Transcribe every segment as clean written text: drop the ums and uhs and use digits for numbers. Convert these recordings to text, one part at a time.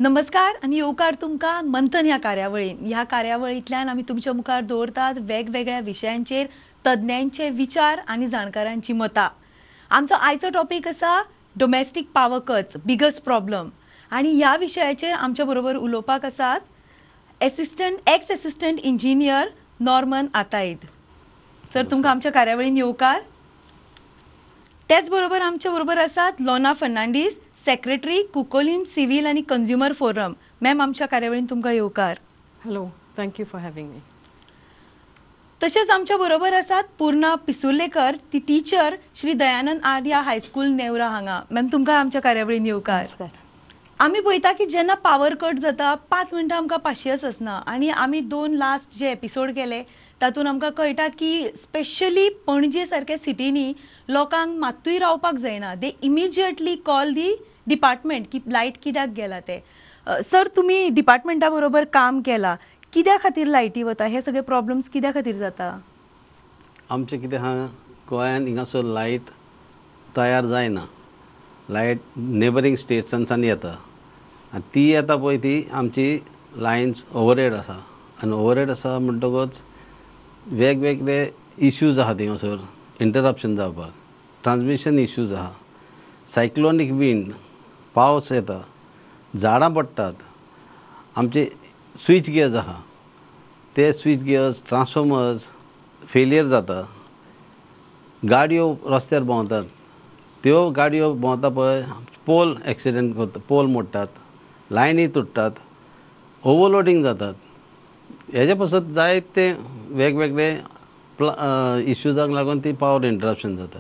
नमस्कार आणि येवकार तुमकां मंथन ह्या कार्यावळीन. ह्या कार्यावळींतल्यान आमी तुमच्या मुखार दवरतात वेगवेगळ्या विशयांचेर तज्ञांचे विचार आणि जाणकारांची मतां. आमचो आयचो टॉपिक आसा domestic power cuts biggest problem. आणि ह्या विशयाचेर आमच्या बरोबर उलोवपाक आसात एक्स असिस्टंट इंजिनियर नॉर्मन आताईद. सर, तुमकां आमच्या कार्यावळीन येवकार. त्याच बरोबर आमच्या बरोबर आसात लोना फर्नांडीस, सेक्रेटरी कुकोलीन सिव्हिल आणि कंझ्युमर फोरम. मॅम, आमच्या कार्यावळीन तुमकां येवकार. Hello, thank you for having me. तशेंच आमच्या बरोबर आसात पूर्णा पिसुर्लेकर, ती टीचर श्री दयानंद आर्या हायस्कूल नेवरा हांगा. मॅम, तुमकां आमच्या कार्यावळीन येवकार. आमी पळयता की जेन्ना पावर कट जाता 5 मिनटां आमकां पाशियस आसना. आणि आमी 2 लास्ट जे एपिसोड केले तातूंत आमकां कळटा की स्पेशली पणजे सारक्या सिटींनी लोकांक मात्तूय रावपाक जायना. दे इमिजिएटली कॉल दी डिपार्टमेंट की लायट कित्याक गेला ते. सर, तुमी डिपार्टमेंटा बरोबर काम केलां. कित्या खातीर लायटी वता, हे सगळे प्रॉब्लम्स कित्या खातीर जाता? आमचें कितें आहा, गोंयांत हिंगासर लायट तयार जायना. लायट नेबरींग स्टेट्सांच्यान येता आनी ती येता पळय ती आमची लायन्स ओवरहेड आसा. आनी ओवरहेड आसा म्हणटकच वेगवेगळे इश्यूज आहा थिंगासर इंटरप्शन जावपाक. ट्रान्समिशन इश्यूज आहा, सायक्लोनीक विंड, पावस येता, झाडां पडटात. आमचे स्विच गियर्स आहा, ते स्विच गियर्स ट्रान्सफॉर्मर्स फेलियर जाता. गाडयो रस्त्यार भोंवतात, त्यो गाडयो भोंवता पळय पोल एक्सिडेंट करता, पोल मोडटात, लायनी तुट्टात, ओवरलोडींग जातात. हेजे पासत जायते वेगवेगळे इश्यूजाक लागून ती पावर इंटरप्शन जाता.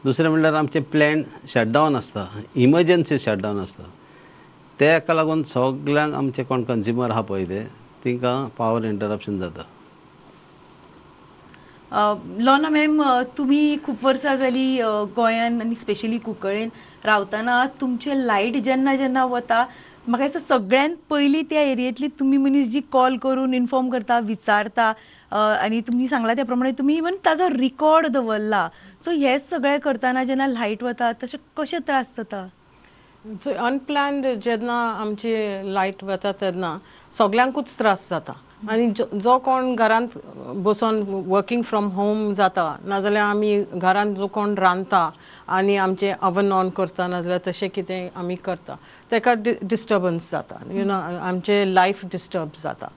दुसरें म्हणल्यार आमचे प्लॅन शटडावन आसता, इमर्जन्सी शटडावन आसता. तेका लागून सगल्यांक आमचे कोण कंज्युमर आहा पळय ते तिंकां पावर इंटरप्शन जाता. लोना मॅम, तुमी खूब वर्सां जाली गोंयान आनी स्पेशली कुंकळेन रावतना तुमचे लायट जेन्ना जेन्ना वता म्हाका दिसता सगळ्यान पयलीं त्या एरियेंतली तुमी मनीस जी कॉल करून इन्फॉर्म करता, विचारता. आणि तुमी सांगला त्या प्रमाणे तुमी इवन ताजो रिकॉर्ड दवरला. सो हे सगळें करतना जेन्ना लायट वता तशें कशें त्रास जाता? अनप्लॅन्ड जेन्ना आमची लायट वता तेन्ना सगल्यांकूच त्रास जाता. आनी जो कोण घरांत बसून वर्किंग फ्रॉम होम जाता, नाजाल्यार आमी घरांत जो कोण रांदता आनी आमचें ओवन ऑन करता नाजाल्यार तशें कितें आमी करता तेका डिस्टर्बन्स जाता. आमचें लायफ डिस्टर्ब जाता.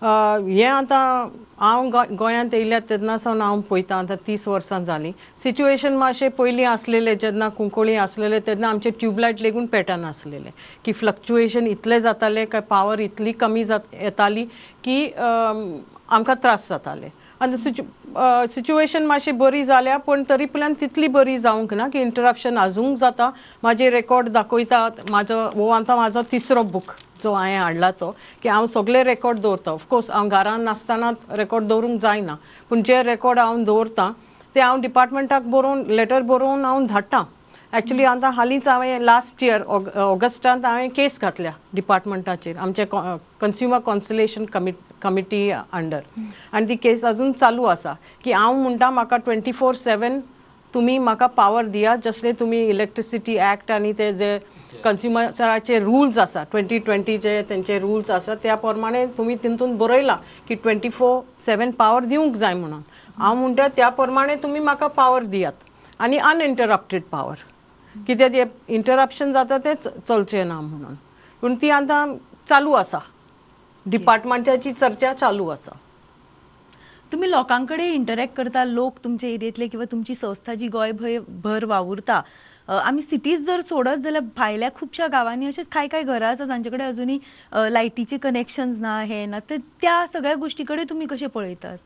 हें आतां हांव गोंयांत येयल्या तेन्ना सावन हांव पळयतां. आतां 30 वर्सां जालीं. सिच्युएशन मातशें पयलीं आसलेलें जेन्ना कुंकळी आसलेलें तेन्ना आमचे ट्यूबलायट लेगून पेटनासलेले की फ्लक्च्युएशन इतलें जातालें काय पावर इतली कमी येताली की आमकां त्रास जाताले. आनी सिच्युएशन मातशी बरी जाल्या पूण तरी पूण तितली बरी जावंक ना की इंटरप्शन आजून जाता. म्हाजे रेकॉर्ड दाखयतात. हो आतां म्हाजो 3रो बूक जो हांवें हाडला तो की हांव सगळे रेकॉर्ड दवरता. ऑफकोर्स हांव घरान नासतना रेकॉर्ड दवरूंक जायना पूण जे रेकॉर्ड हांव दवरतां ते हांव डिपार्टमेंटाक बरोवन लेटर बरोवन हांव धाडटां. एक्चुली आतां हालींच हांवें लास्ट इयर ऑगस्टांत हांवें केस घातल्या डिपार्टमेंटाचेर आमचे कंज्युमर कॉन्सलेशन कमिटी अंडर. आनी ती केस अजून चालू आसा की हांव म्हणटा म्हाका 24/7 तुमी म्हाका पावर दियात. जसले तुमी इलेक्ट्रिसिटी एक्ट आनी ते जे कंज्युमराचे रुल्स आसा 2020 जे तेंचे रुल्स आसा त्या प्रमाणे तुमी तितून बरयला की 24/7 पावर दिवंक जाय म्हणून. हांव म्हणटा त्या प्रमाणे तुमी म्हाका पावर दियात आनी अनइंटरप्टेड पावर. कित्याक जे इंटरप्शन जाता ते चलचें ना म्हणून. पूण ती आतां चालू आसा, डिपार्टमेंटाची चर्चा चालू आसा. तुम्ही लोकांकडे इंटरॅक्ट करता, लोक तुमच्या एरियेतले किंवा तुमची संस्था जी गोंयभर वावुरता. आमी सिटीज जर सोडत जाल्यार भायल्या खुबशा गांवांनी अशेंच काय घरां आसा जांचे कडेन अजुनी लायटीचे कनेक्शन्स ना, हे ना. तर त्या सगळ्या गोष्टी कडेन तुमी कशें पळयतात?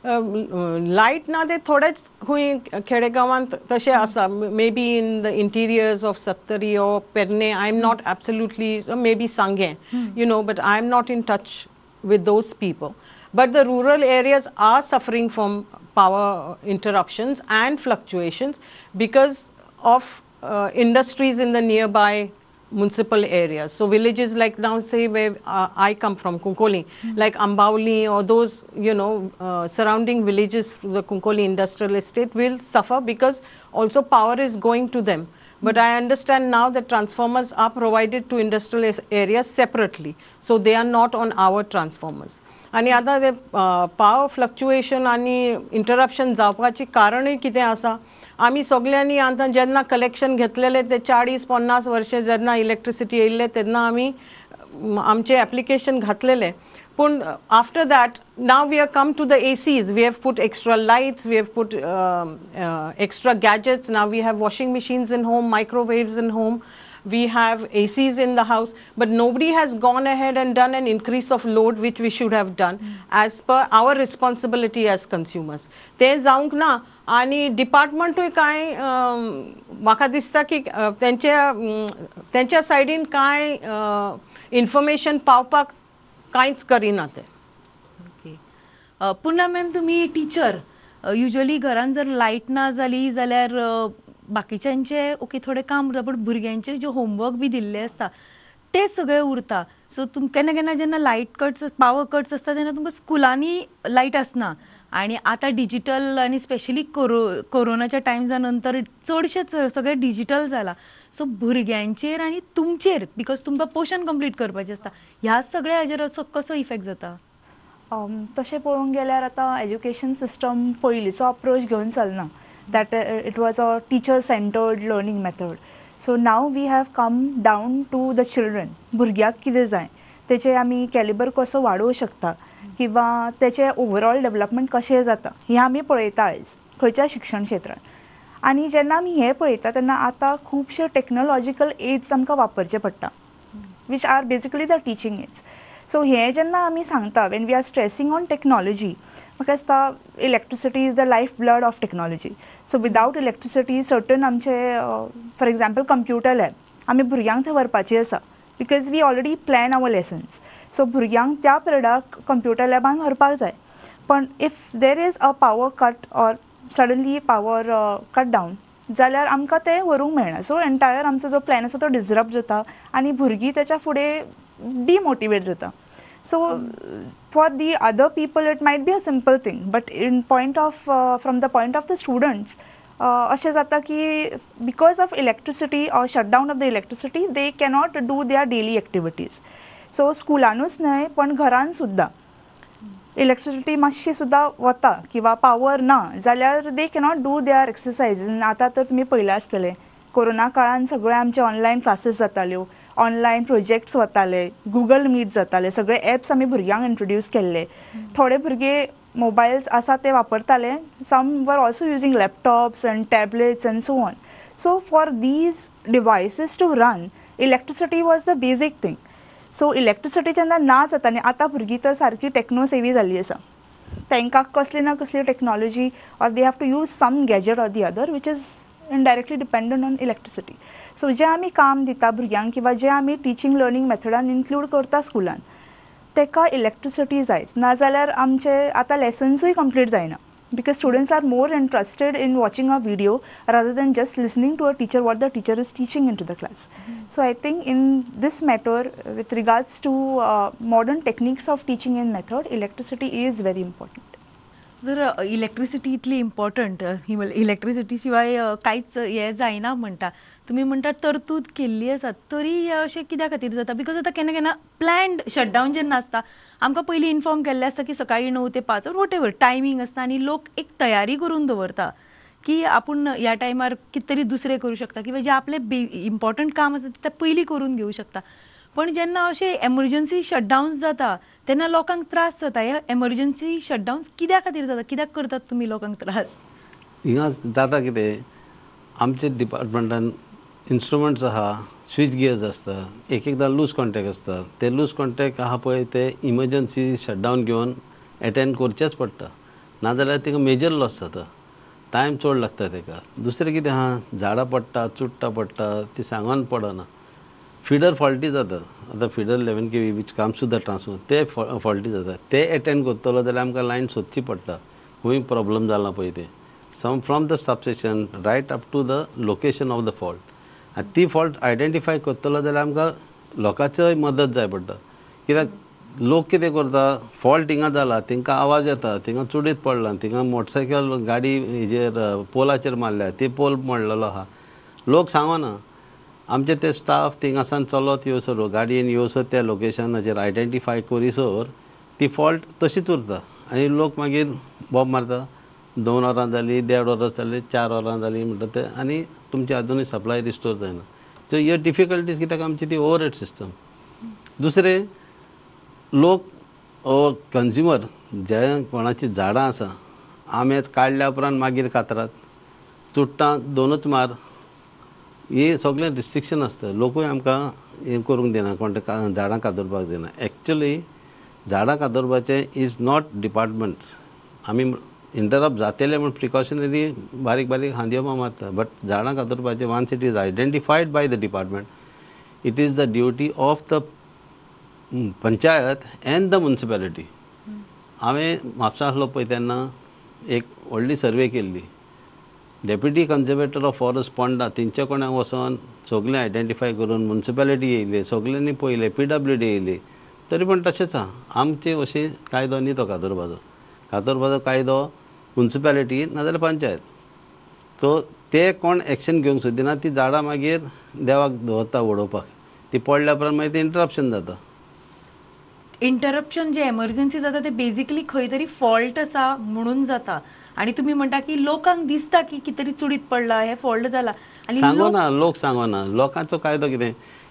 लायट ना ते थोडेच खंय खेडेगांवांत तशें आसा. May be in the interiors of Sattari or Pedne. I am not absolutely, may be सांगें, you know, but I am not in touch with those people. But the rural areas are suffering from power interruptions and fluctuations because of industries in the nearby municipal areas. So villages like now say where I come from, Kunkoli, like Ambauli or those, you know, surrounding villages, the Kunkoli industrial estate will suffer because also power is going to them. But I understand now that transformers are provided to industrial areas separately. So they are not on our transformers. आणि आता ते power fluctuation आणि interruption जावपाची कारणूय कितें आसा आमी सगळ्यांनी आतां जेन्ना कलेक्शन घेतलेले ते 40-50 वर्षे जेन्ना इलेक्ट्रिसिटी येयल्ले तेन्ना आमी आमचे एप्लिकेशन घातलेले पण after that now we have come to the ACs, we have put extra lights, we have put extra gadgets, now we have washing machines in home, microwaves in home, we have ACs in the house, but nobody has gone ahead and done an increase of load which we should have done as per our responsibility as consumers. ते जावंक ना आणि डिपार्टमेंटूय काय म्हाका दिसता की तेंच्या सायडीन कांय इन्फॉर्मेशन पावपाक कांयच करिना ते. पुन्हा मॅम तुम्ही टीचर युजली घरान जर लाईट ना जाली जाल्यार बाकीच्यांचे ओके थोडे काम उरता पण भुरग्यांचे जे होमवर्क बी दिल्ले असता ते सगळे उरता. सो केन्ना केन्ना जेन्ना लाईट कट्स पावर कट्स असता तेन्ना तुमकां स्कुलांनी लाईट आसना आणि आता डिजिटल आणि स्पेशली कोरोनाच्या टायम्सा नंतर चडशे सगळे डिजिटल जाला. सो भुरग्यांचेर आणि तुमचेर बिकॉज तुमकां पोर्शन कंप्लीट करपाचें आसता ह्या सगळ्या हाजेर असो कसो इफेक्ट जाता? तशें पळोवंक गेल्यार आतां एज्युकेशन सिस्टम पयलींचो अप्रोच घेवन चलना. that it was a teacher centered learning method. So now we have come down to the children. भुरग्याक कितें जाय तेचे आमी कॅलिबर कसो वाडोवंक शकता किंवा तेचे ओवरऑल डेवलपमेंट कशें जाता हें आमी पळयता आयज खंयच्या शिक्षण क्षेत्रांत. आनी जेन्ना आमी हें पळयता तेन्ना आतां खुबशे टॅक्नोलॉजिकल एड्स आमकां वापरचे पडटा which are basically the teaching aids. So हें जेन्ना आमी सांगता when we are stressing on technology म्हाका दिसता electricity is the life blood of technology. So without electricity certain आमचे फॉर एग्जाम्पल कंप्युटर लॅब आमी भुरग्यांक थंय व्हरपाची आसा because we already plan our lessons. So भुरग्यांक त्या पिरियडाक कंप्युटर लॅबान व्हरपाक जाय पण if there is a power cut or suddenly power cut down जाल्यार आमकां तें व्हरूंक मेळना. सो एंटायर आमचो जो प्लॅन आसा तो डिसरप्ट जाता आनी भुरगीं तेच्या फुडें डिमोटिवेट जाता. So for the other people it might be a simple thing, but in point of from the point of the students अशें जाता की because of electricity or shutdown of the electricity they cannot do their daily activities. So स्कुलानूच न्हय पण घरान सुद्दां electricity मातशी सुद्दां वता किंवा पावर ना जाल्यार दे कॅनॉट डू देअर एक्सरसायजीस. आतां तर तुमी पळयलां आसतलें कोरोना काळान सगळे आमचे ऑनलायन क्लासीस जाताल्यो, ऑनलायन प्रोजेक्ट्स वताले, गुगल मीट जाताले, सगळे एप्स आमी भुरग्यांक इंट्रोड्यूस केल्ले. थोडे भुरगे मोबायल्स आसा ते वापरताले, some were also using laptops and tablets and so on. So for these devices to run electricity was the basic thing. So electricity जेन्ना ना जाता न्ही आतां भुरगीं तर सारकी टॅक्नो सेवी जाल्ली आसा. तांकां कसली ना कसली technology or they have to use some gadget or the other which is indirectly dependent on electricity. So जें आमी काम दिता भुरग्यांक किंवा जें आमी टिचींग लर्निंग मेथडान इन्क्लूड करता स्कुलान तेका इलेक्ट्रिसिटी जायच नाजाल्यार आमचे आतां लेसन्सूय कंप्लीट जायना because students are more interested in watching a video rather than just listening to a teacher what the teacher is teaching in to the class. So I think in this matter with regards to modern techniques of teaching in method electricity is very important. जर electricity इतली important electricity शिवाय कांयच हें जायना म्हणटा तुमी म्हणटा तरतूद केल्ली आसा तरी अशें कित्या खातीर जाता? बिकॉज आतां केन्ना केन्ना प्लॅन्ड शटडावन जेन्ना आसता आमकां पयलीं इन्फॉर्म केल्लें आसता की सकाळीं 9 ते 5 वॉट एवर टायमींग आसता आनी लोक एक तयारी करून दवरता की आपूण ह्या टायमार कितें तरी दुसरें करूं शकता किंवा जें आपलें इम्पॉर्टंट काम आसा तें पयलीं करून घेवं शकता. पण जेन्ना अशें एमर्जन्सी शटडावन्स जाता तेन्ना लोकांक त्रास जाता. हे एमर्जन्सी शटडावन्स कित्या खातीर जाता? कित्याक करतात तुमी लोकांक त्रास? हिंगा जाता कितें आमचे डिपार्टमेंटान इन्स्ट्रुमेंट्स आहा, स्विच गियर्स आसता, एकदां लूज कॉन्टॅक्ट आसता. ते लूज कॉन्टॅक्ट आहा पळय ते इमर्जन्सी शटडावन घेवन एटेंड करचेच पडटा नाजाल्यार ताका मेजर लॉस जाता. टायम चड लागता ताका. दुसरें कितें आहा झाडां पडटा, चुट्टा पडटा ती सांगोन पडना. फिडर फॉल्टी जाता. आतां feeder 11 kV which comes to the transformer ते फॉल्टी जाता. ते एटेंड करतलो जाल्यार आमकां लायन सोदची पडटा. खूंय प्रॉब्लम जाला पळय ते some from the substation right up to the location of the fault. आनी ती फॉल्ट आयडेंटिफाय करतलो जाल्यार आमकां लोकांचोय मदत जाय पडटा. कित्याक लोक कितें करता फॉल्ट हिंगा जाला तांकां आवाज येता थिंगा चुडीत पडला थिंगा मोटरसायकल गाडी हेजेर पोलाचेर मारल्या ती पोल मोडलेलो आहा लोक सांगना आमचे ते स्टाफ थिंगासान चलत येवसर गाडयेन येवसर त्या लोकेशनाचेर आयडेंटिफाय करिसर ती फॉल्ट तशीच उरता आनी लोक मागीर बॉब मारता 2 वरां जालीं 1.5 वरां जालीं 4 वरां जालीं म्हणटा ते आनी तुमची अजुनूय सप्लाय रिस्टोर जायना सो ह्यो डिफिकल्टीज कित्याक आमची ती ओवर हेड सिस्टम दुसरें लोक कंज्युमर जे कोणाची झाडां आसा आंबेच काडल्या उपरांत मागीर कातरात तुट्टां 2च मार हे सगळें रिस्ट्रिक्शन आसता लोकूय आमकां हें करूंक दिना कोण झाडां कातरपाक दिना एक्चुली झाडां कातरपाचें इज नॉट डिपार्टमेंट आमी इंटरप्ट जातले म्हण प्रिकॉशनरी बारीक बारीक हांदयो मारता बट झाडां कातरपाचें once it is identified by the department it is the duty of the panchayat and the municipality हांवें म्हापसा आसलो पळय तेन्ना एक व्हडली सर्वे केल्ली deputy conservator of forest Ponda तेंच्या कोणाक वचोन सगळें आयडेंटिफाय करून म्युनिसिपॅलिटी येयले सगळ्यांनी पळयलें PWD येयली तरी पण तशेंच आहा आमचे अशें कायदो न्ही तो कातरपाचो कायदो म्युनिसिपॅलिटी नाजाल्यार पंचायत तो ते कोण एक्शन घेवंक सोदिना ती झाडां मागीर देवाक दवरता उडोवपाक ती पडल्या उपरांत मागीर ते इंटरप्शन जाता इंटरप्शन जे एमर्जन्सी जाता ते बेजिकली खंय तरी फॉल्ट आसा म्हणून जाता आणि तुम्ही म्हणटा की लोकांक दिसता की कितें तरी चुडीत पडला हे फॉल्ट जाला आणि सांगना लोक सांगना लोकांचो कायदो कितें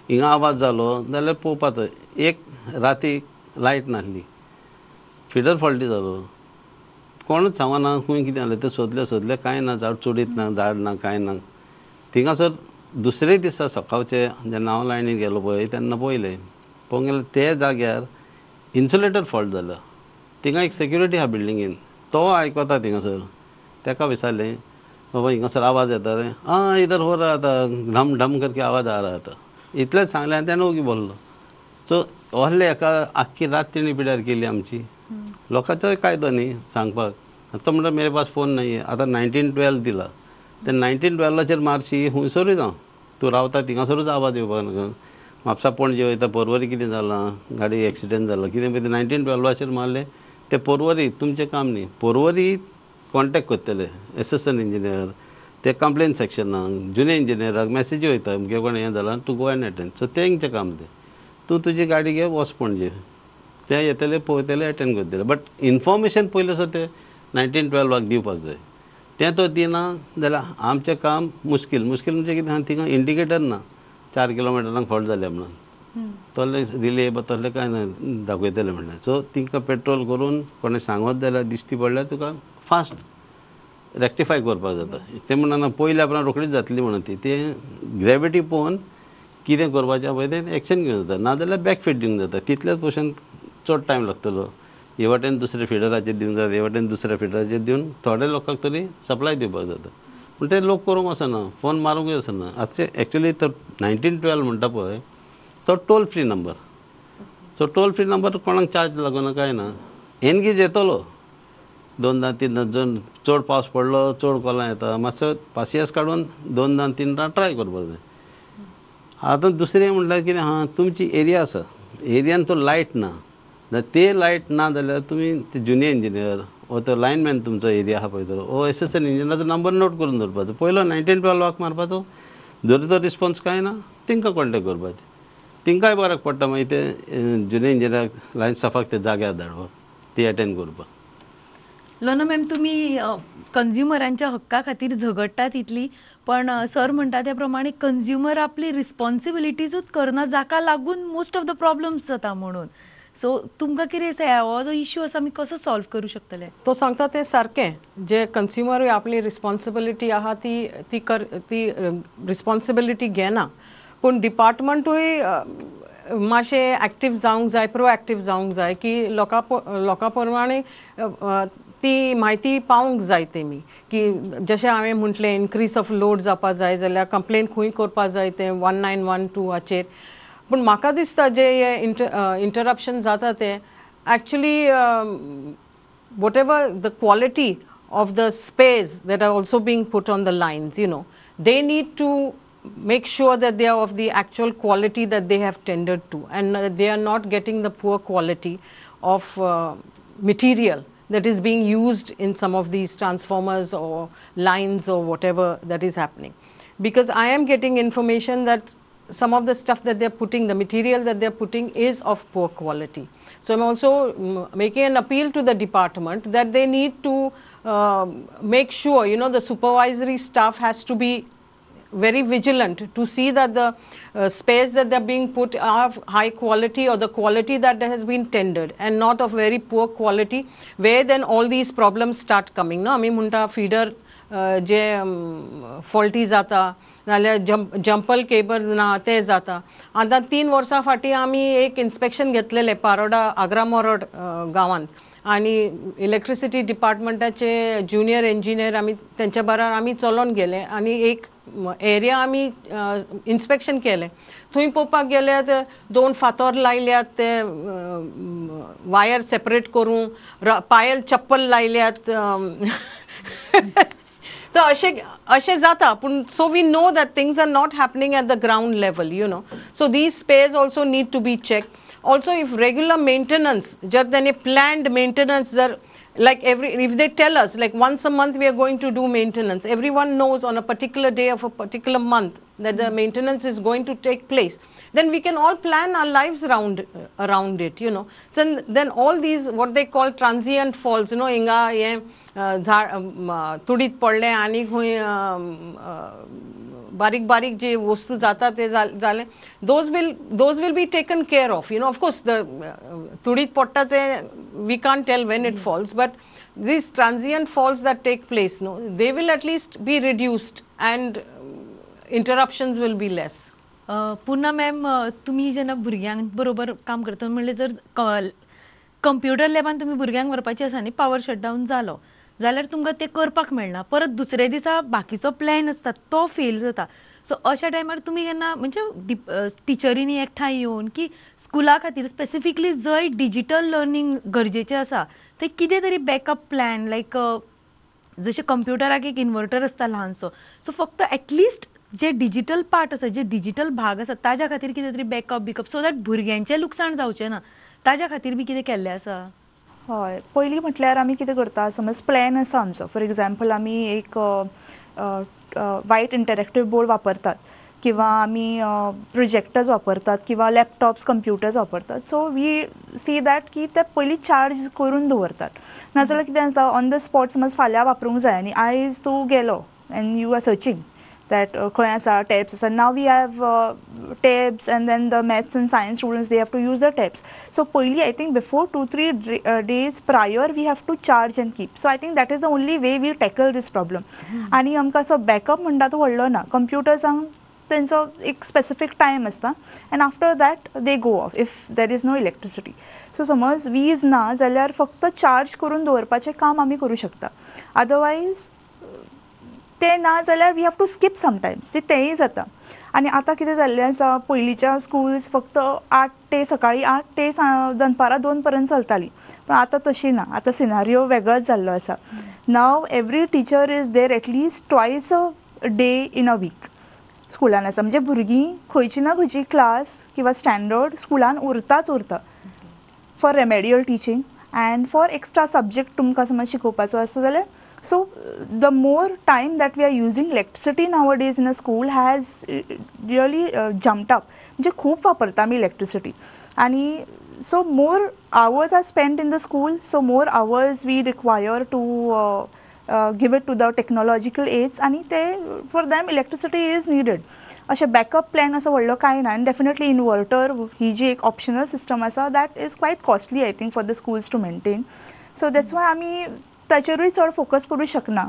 हिंगा आवाज जालो जाल्यार पळोवपाचो एक राती लायट नासली फिडर फॉल्टी जालो कोणूच सांगना खंय कितें जालें तें सोदलें कांय ना झाड चुडीत ना झाड ना कांय ना थिंगासर दुसरे दिसा सकाळचे जेन्ना हांव लायनीर गेलो पळय तेन्ना पळयलें पळोवंक गेल्यार ते जाग्यार इन्सुलेटर फॉल्ट जालो थिंगा एक सेक्युरिटी आहा बिल्डिंगेन तो आयकता थिंगासर ताका विचारलें बाबा हिंगासर आवाज येता रे इधर हो रहा था ढम ढम करके आवाज आ रहा था इतलेंच सांगलें आनी तेन्ना ओगी बोल्लो सो व्हडले एका आख्खी रात तेणी पिड्यार केली आमची लोकांचोय कायदो न्ही सांगपाक तो म्हणटा मेरे पास फोन नाही आतां 1912 दिला ते 1912चेर मारशी हुंयसरूय जावं तूं रावता थिंगासरूच आवाज येवपाक नाका म्हापसा पणजे वयता पर्वरी कितें जालां गाडी एक्सिडेंट जालो कितें पळय 1912चेर मारलें ते पर्वरी तुमचें काम न्ही पर्वरी कॉन्टेक्ट करतले एसिस्टंट इंजिनियर ते कंप्लेन सेक्शनाक जुने इंजिनियराक मेसेजी वयता अमकें कोण हें जालां to go and attend so तेंचें काम तें तूं तुजी गाडी घे वच पणजे ते येतले पळयतले अटेंड करतले बट इन्फॉर्मेशन पयलें सो ते 1912 दिवपाक जाय तें तो दिना जाल्यार आमचें काम मुश्कील म्हणजे कितें थिंगा इंडिकेटर ना 4 किलोमिटरांक फॉल्ट जालें म्हणून तसले रिले तसलें कांय ना दाखयतले म्हणलें सो तिंका पेट्रोल करून कोणें सांगत जाल्यार दिश्टी पडल्यार तुका फास्ट रेक्टिफाय करपाक जाता तें म्हणना पयल्या उपरांत रोखडीच जातली म्हणून ती ग्रेविटी पळोवन कितें करपाचें पळय तें एक्शन घेवंक जाता नाजाल्यार बॅकफीट दिवंक जाता तितल्याच भशेन चड टायम लागतलो हे वाटेन दुसऱ्या फिडराचेर दिवंक जाता हे वाटेन दुसऱ्या फिडराचेर दिवन थोड्या लोकांक तरी सप्लाय दिवपाक जाता पूण ते लोक करूंक वचना फोन मारूंकूय वचना आतां एक्चुली तो 1912 म्हणटा पळय तो toll free number so toll free number कोणाक चार्ज लागना काय ना एनगेज येतलो 2दा 3दा जर चड पावस पडलो चड कोलां येता मातसो पासियेंस काडून 2दा 3दा ट्राय करपाक जाय आतां दुसरें म्हणल्यार कितें आहा तुमची एरिया आसा एरियान तो लायट ना जाल्यार ते लायट ना जाल्यार तुमी ते जुनियर इंजिनियर वो तो लायनमॅन तुमचो एरिया आहा पळय तो वो एसिस्टंट इंजिनियराचो नंबर नोट करून दवरपाचो पयलो 1912 मारपाचो जर तो रिस्पॉन्स कांय ना तेंकां कॉन्टेक्ट करपाचें तेंकांय बऱ्याक पडटा मागीर ते जुनियर इंजिनियराक लायन स्टाफाक ते जाग्यार धाडपाक ती अटेंड करपाक लोना मॅम तुम्ही कंज्युमरांच्या हक्का खातीर झगडटात इतली पण सर म्हणटा त्या प्रमाणे कंज्युमर आपली रिस्पॉन्सिबिलिटीजूच करना जाका लागून मोस्ट ऑफ द प्रॉब्लम्स जाता म्हणून सो तुमकां कितें दिसता हो जो इश्यू आसा आमी कसो सॉल्व करूं शकतले तो सांगता ते सारकें जे कंज्युमरूय आपली रिस्पॉन्सिबिलिटी आहा ती रिस्पॉन्सिबिलिटी घेना पूण डिपार्टमेंटूय मातशें एक्टीव जावंक जाय प्रोएक्टीव जावंक जाय की लोकां प्रमाणे ती म्हायती पावंक जाय तेमी की जशें हांवें म्हटलें इनक्रीज ऑफ लोड जावपा जाय जाल्यार कंप्लेन खंय करपा जाय तें 1912 हाचेर पूण म्हाका दिसता जे इंटरप्शन जाता ते actually whatever the quality of the space that are also being put on the lines, they need to make sure that they are of the actual quality that they have tendered to and they are not getting the poor quality of material that is being used in some of these transformers or lines or whatever that is happening. because I am getting information that some of the stuff that they're putting, the material that they're putting is of poor quality. So I'm also making an appeal to the department that they need to make sure, you know, the supervisory staff has to be very vigilant to see that the space that they're being put are of high quality, or the quality that has been tendered, and not of very poor quality, where then all these problems start coming. No, आमी म्हणटा feeder जे faulty जाता, नाल्यार जंपल cable ना ते जाता. आतां 3 वर्सां फाटीं आमी एक इन्स्पेक्शन घेतलेले पारोडा आग्रा मोरोड गांवांत, आणि इलेक्ट्रिसिटी डिपार्टमेंटाचे ज्युनियर इंजिनियर आमी तेंच्या बरोबर आमी चलोन गेले आणि एक एरिया आमी इन्स्पेक्शन केलें. थंय पळोवपाक गेल्यार 2 फातर लायल्यात, ते वायर सेपरेट करूं, पायल चप्पल लायल्यात. So अशें जाता, पूण so we know that things are not happening at the ground level, you know. So these spares also need to be checked. Also, if regular maintenance, जर त्याने planned maintenance, जर like if they tell us like once a month we are going to do maintenance, everyone knows on a particular day of a particular month that the maintenance is going to take place, then we can all plan our lives around it, you know. So then all these what they call transient faults, you know, हिंगा हे तुडीत पडले आणि खंय बारीक बारीक जे वस्तू जाता ते जाले, those will be taken care of, you know. Of course the तुडीत पडटा ते we can't tell when it falls, but these transient falls that take place, no, they will at least be reduced and interruptions will be less. पुन्हा ma'am, तुम्ही जेन्ना भुरग्यांक बरोबर काम करता म्हणले, जर कंप्युटर लॅबान तुम्ही भुरग्यांक व्हरपाची आसा न्ही, पावर शटडावन जालो जाल्यार तुमकां ते करपाक मेळना, परत दुसरे दिसा बाकीचो प्लॅन आसता तो फेल जाता. सो अशा टायमार तुमी केन्ना म्हणजे टिचरींनी एकठांय येवन की स्कुला खातीर स्पेसिफिकली जंय डिजिटल लर्निंग गरजेचें आसा थंय कितें तरी बॅकअप प्लॅन, लायक जशें कंप्युटराक एक इन्वर्टर आसता ल्हानसो, सो फक्त एटलिस्ट जे डिजिटल पार्ट आसा, जे डिजिटल भाग आसा ताज्या खातीर कितें तरी बॅकअप सो दॅट भुरग्यांचें लुकसाण जावचें ना, ताज्या खातीर बी कितें केल्लें आसा? हय, पयलीं म्हटल्यार आमी कितें करता, समज प्लॅन आसा आमचो, फॉर एग्जाम्पल आमी एक वायट इंटरॅक्टीव बोर्ड वापरतात, किंवा आमी प्रोजेक्टर्स वापरतात, किंवा लॅपटॉप्स कंप्युटर्स वापरतात. सो वी सी दॅट की ते पयलीं चार्ज करून दवरतात. नाजाल्यार कितें जाता, ऑन द स्पॉट समज फाल्यां वापरूंक जाय आनी आयज तूं गेलो and you are searching that खंय आसा tabs आसा. Now we have tabs, and then the maths and science students, they have to use the tabs. So पयलीं I think before 2-3 days prior we have to charge and keep. So I think that is the only way we tackle this problem. आनी आमकां असो backup म्हणटा तो व्हडलो ना. कंप्युटर्सांक तेंचो एक स्पेसिफीक टायम आसता, and after that they go off if there is no electricity. So समज वीज ना जाल्यार फक्त चार्ज करून दवरपाचें काम आमी करूं शकता. अदरवायज ते ना जाल्यार we have to skip sometimes, तेंय जाता. आनी आतां कितें जाल्लें आसा, पयलींच्या स्कूल्स फक्त 8 ते सकाळीं 8 ते दनपारां 2 पर्यंत चलतालीं, पूण आतां तशी ना. आतां सिनारियो वेगळोच जाल्लो आसा. Now every teacher is there at least twice a day in a week स्कुलान आसा. म्हणजे भुरगीं खंयची ना खंयची क्लास किंवा स्टँडर्ड स्कुलान उरताच उरता for remedial teaching end for extra subject तुमकां समज शिकोवपाचो आसा जाल्यार. So the more time that we are using electricity nowadays in a school has really jumped up. म्हणजे खूप वापरता आमी electricity, आणि so more hours are spent in the school, so more hours we require to give it to the technological aids, आणि ते for them electricity is needed. अशें backup plan असो व्हडलो कांय ना. आनी डेफिनेटली इन्वर्टर ही जी एक ऑप्शनल सिस्टम आसा that is quite costly I think for the schools to maintain. So that's why आमी ताचेरूय चड फोकस करूं शकना.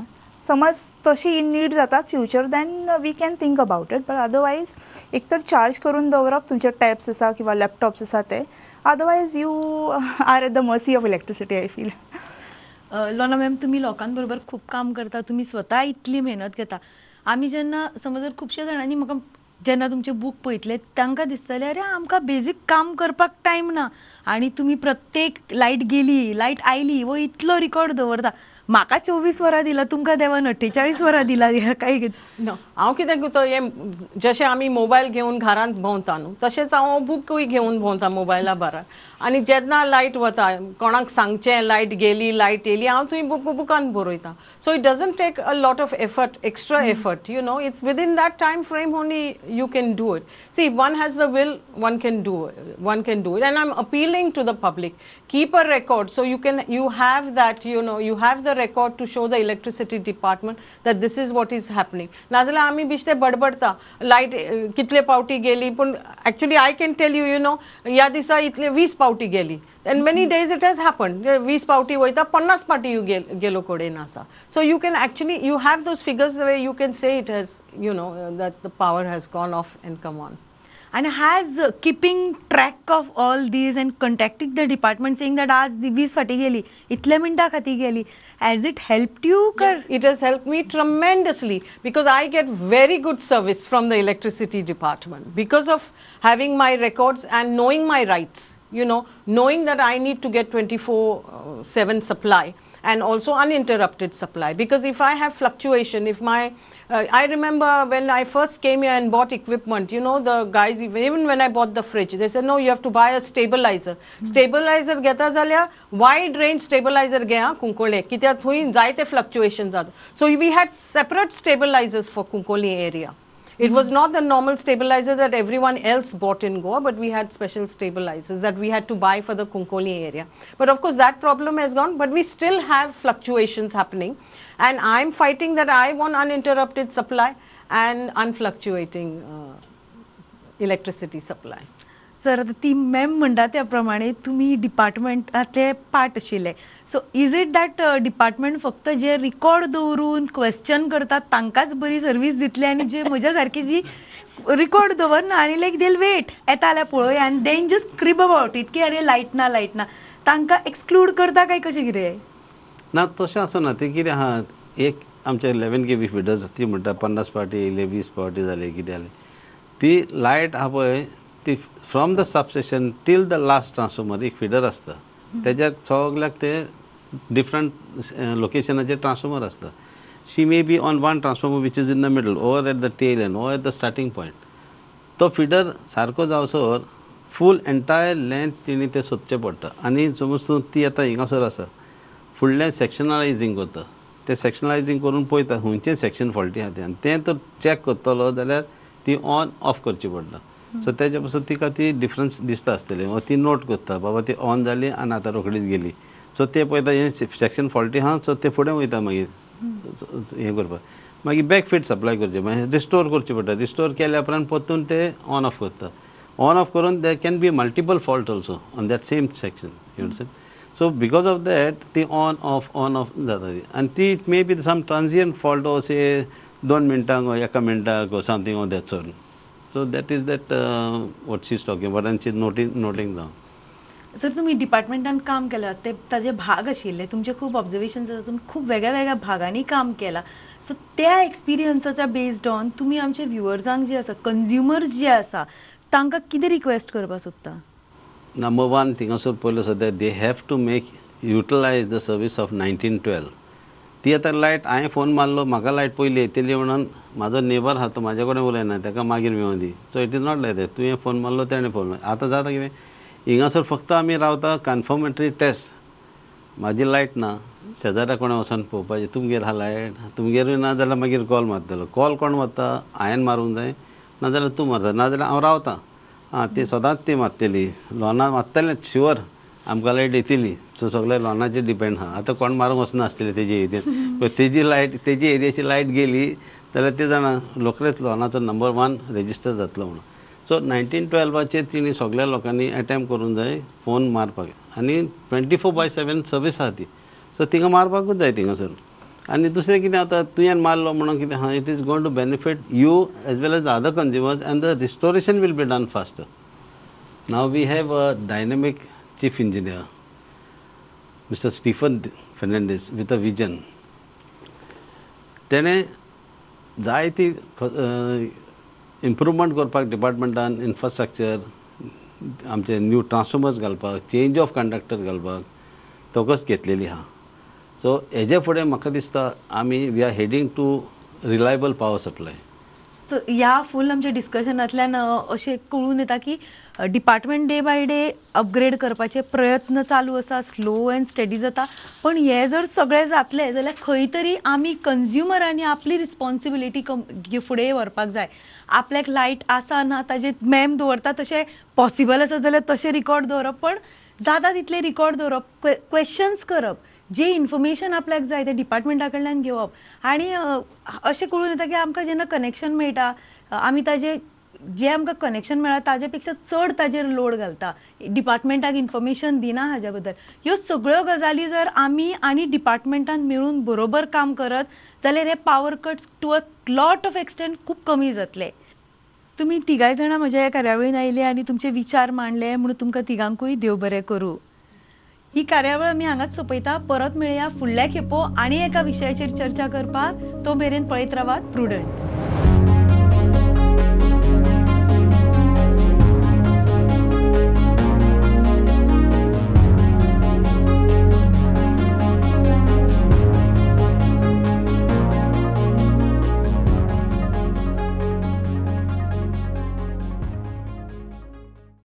समज तशी नीड जाता future, then we can think about it, but otherwise एक तर चार्ज करून दवरप तुमचे टॅब्स आसा किंवा लॅपटॉप्स आसा ते. Otherwise you are at the mercy of electricity I feel. Lona ma'am, तुम्ही लोकांबरोबर खूप काम करता, तुम्ही स्वता इतली मेहनत घेता. आमी जेन्ना समज जर खुबश्या जाणांनी म्हाका जेन्ना तुमचे बूक पळयतले तांकां दिसतलें अरे आमकां बेजीक काम करपाक टायम ना, आनी तुमी प्रत्येक लायट गेली लायट आयली वो इतलो रिकॉर्ड दवरता. म्हाका 24 वरां दिला, तुमकां देवान 48 वरां दिला, काय ना हांव कितें करता हें जशें आमी मोबायल घेवन घरांत भोंवता न्हू तशेंच हांव बूकूय घेवन भोंवता मोबायला बारा आनी जेन्ना लायट वता कोणाक सांगचें लायट गेली लायट येयली हांव थंय बुकान बरयता so it doesn't take a lot of effort extra effort you know it's within that time frame only you can do it see one has the will one can do it and I am appealing to the public keep a record so you have that you have the record to show the electricity department that this is what is happening नाजाल्यार आमी बिश्ते बडबडता light कितले पावटी गेली पूण actually I can tell you ह्या दिसा इतले 20 पावटी गेली and many days it has happened 20 पावटी वयता 50 पावटी गेलो कडेन आसा so you can actually you have those figures where you can say it has that the power has gone off and come on. And has keeping track of all these and contacting the department saying that आज 20 फाटी गेली, इतल्या मिनटां खातीर गेली, has it helped you? Yes, it has helped me tremendously because I get very good service from the electricity department because of having my records and knowing my rights, knowing that I need to get 24/7 supply and also uninterrupted supply because if I have fluctuation, if my I remember when I first came here and bought equipment, the guys, even when I bought the fridge, they said, no, you have to buy a stabilizer. Stabilizer घेता जाल्यार wide range stabilizer घे कुंकोळे कित्याक थंय जायते fluctuations जाता. So we had separate stabilizers for Kunkoli area. It was not the normal stabilizers that everyone else bought in Goa, but we had special stabilizers that we had to buy for the Kunkoli area. But of course that problem has gone, but we still have fluctuations happening. And I'm fighting that I want uninterrupted supply and unfluctuating electricity supply. Sir आता ती ma'am म्हणटा त्या प्रमाणे तुम्ही डिपार्टमेंटातले part आशिल्ले so is it that department फक्त जे record दवरून क्वेश्चन करतात तांकांच बरी सर्वीस दितले आनी जे म्हज्या सारकी जी रिकॉर्ड दवरना आनी लायक देल वेट येता जाल्यार पळोवया आनी then just crib about it की अरे लायट ना तांकां एक्सक्लूड करता काय कशें कितें ना तशें आसना तें कितें आहा एक आमचे 11 kV फिडर्स ती म्हणटा 50 पावटी येयले 20 पावटी जाले कितें जालें ती लायट आहा पळय ती from the substation till the last transformer एक फिडर आसता तेज्याक सगल्याक ते डिफरंट लोकेशनाचेर ट्रान्सफॉर्मर आसता शी may be on one transformer which is in the middle over at the tail end over at the starting point तो फिडर सारको जावसर फूल एंटायर लेंथ तिणी ते सोदचें पडटा आनी समज तूं ती आतां हिंगासर आसा फुडलें सेक्शनलायझींग करता तें सेक्शनलायझींग करून पळयता खंयचें सेक्शन फॉल्टी आहा तें आनी तें तर चॅक करतलो जाल्यार ती ऑन ऑफ करची पडटा सो तेज्या पासून तिका ती डिफरन्स दिसता आसतली ती नोट करता बाबा ती ऑन जाली आनी आतां रोखडीच गेली सो ते पळयता हें सेक्शन फॉल्टी आहा सो ते फुडें वयता मागीर हें करपाक मागीर बॅक फीट सप्लाय करचें मागीर रिस्टोर करचें पडटा रिस्टोर केल्या उपरांत परतून ते ऑन ऑफ करता ऑन ऑफ करून there can be multiple fault also on that same section you understand so because of that ती ऑन ऑफ जाता ती आनी ती it may be some ट्रान्सियंट fault अशे 2 मिनटांक वा 1 मिनटाक वा something on that sort so that is that what she is talking about आनी शी noting down sir तुम्ही डिपार्टमेंटान काम केलं ते ताजे भाग आशिल्ले तुमचे खूप ऑब्जर्वेशन्स आसा तुम्ही खूप वेगळ्या वेगळ्या भागांनी काम केलां सो त्या एक्सपिरियन्साच्या बेस्ड ऑन तुमी आमचे व्ह्युअर्सांक जे आसा कंज्युमर्स जे आसा तांकां कितें रिक्वेस्ट करपाक सोदता नंबर वन थिंगासर पयलो सद्या they have to make utilise the service of 1912 ती आतां लायट हांवें फोन मारलो म्हाका लायट पयली येतली म्हणून म्हाजो नेबर आहा तो म्हाजे कडेन उलयना ताका मागीर मेळून दी so it is not like that तुवें फोन मारलो तेणें फोन मारलो आतां जाता कितें हिंगासर फक्त आमी रावता कन्फर्मेटरी टेस्ट म्हाजी लायट ना शेजाऱ्या कोणा वचोन पळोवपाचें तुमगेर आहा लायट तुमगेरूय ना जाल्यार मागीर कॉल मारतलो कॉल कोण मारता हांवें मारूंक जाय नाजाल्यार तूं मारता नाजाल्यार हांव रावतां ती सदांच ती मारतली लॉना मारतलें शुअर आमकां लायट येतली सो सगळें लॉनाचेर डिपेंड आहा आतां कोण मारूंक वचना आसतलें तेजे एरियेन पण तेजी लायट तेजी एरियाची लायट गेली जाल्यार ते जाणा रोखडेंच लॉनाचो नंबर 1 रेजिस्टर जातलो म्हणून सो 1912 तिणी सगळ्या लोकांनी अटेम्प्ट करूंक जाय फोन मारपाक आनी 24/7 सर्वीस आहा ती सो तिंगा मारपाकूच जाय थिंगासर आनी दुसरें कितें आतां तुवें मारलो म्हणून कितें आहा it is going to benefit you as well as the other consumers and the restoration will be done faster now we have a dynamic chief engineer mister Stephen Fernandes with a vision तेणें जायती improvement करपाक डिपार्टमेंटान infrastructure आमचे new transformers घालपाक change of conductor घालपाक तोकच घेतलेली आहा सो हेजे फुडें म्हाका दिसता आमी we are heading to reliable power supply. तर ह्या फूल आमच्या डिस्कशनांतल्यान अशें कळून येता की department day by day upgrade करपाचे प्रयत्न चालू आसा, स्लो एंड स्टेडी जाता. पण हे जर सगळें जातलें जाल्यार खंय तरी आमी कंज्युमरांनी आपली रिस्पॉन्सिबिलिटी फुडें व्हरपाक जाय. आपल्याक लायट आसा ना ताजे मॅम दवरता तशें पॉसिबल आसा जाल्यार तशें रिकॉर्ड दवरप, पण जाता तितले रिकॉर्ड दवरप, क्वेश्चन्स करप, जे इन्फॉर्मेशन आपल्याक जाय ते डिपार्टमेंटा कडल्यान घेवप. आनी अशें कळून येता की आमकां जेन्ना कनेक्शन मेळटा आमी ताजे जे आमकां कनेक्शन मेळटा ताजे पेक्षा चड ताजेर लोड घालता, डिपार्टमेंटाक इन्फॉर्मेशन दिना हाज्या बद्दल. ह्यो सगळ्यो गजाली जर आमी आनी डिपार्टमेंटान मेळून बरोबर काम करत जाल्यार हे power cuts to a lot of extent खूब कमी जातले. तुमी तिगाय जाणां म्हज्या ह्या कार्यावळीन आयले आनी तुमचे विचार मांडले म्हणून तुमकां तिगांकूय देव बरें करूं. ही कार्यावळ आमी हांगाच सोंपयता. परत मेळया फुडल्या खेपो आनी एका विशयाचेर चर्चा करपाक. तो मेरेन पळयत रावात प्रुडंट.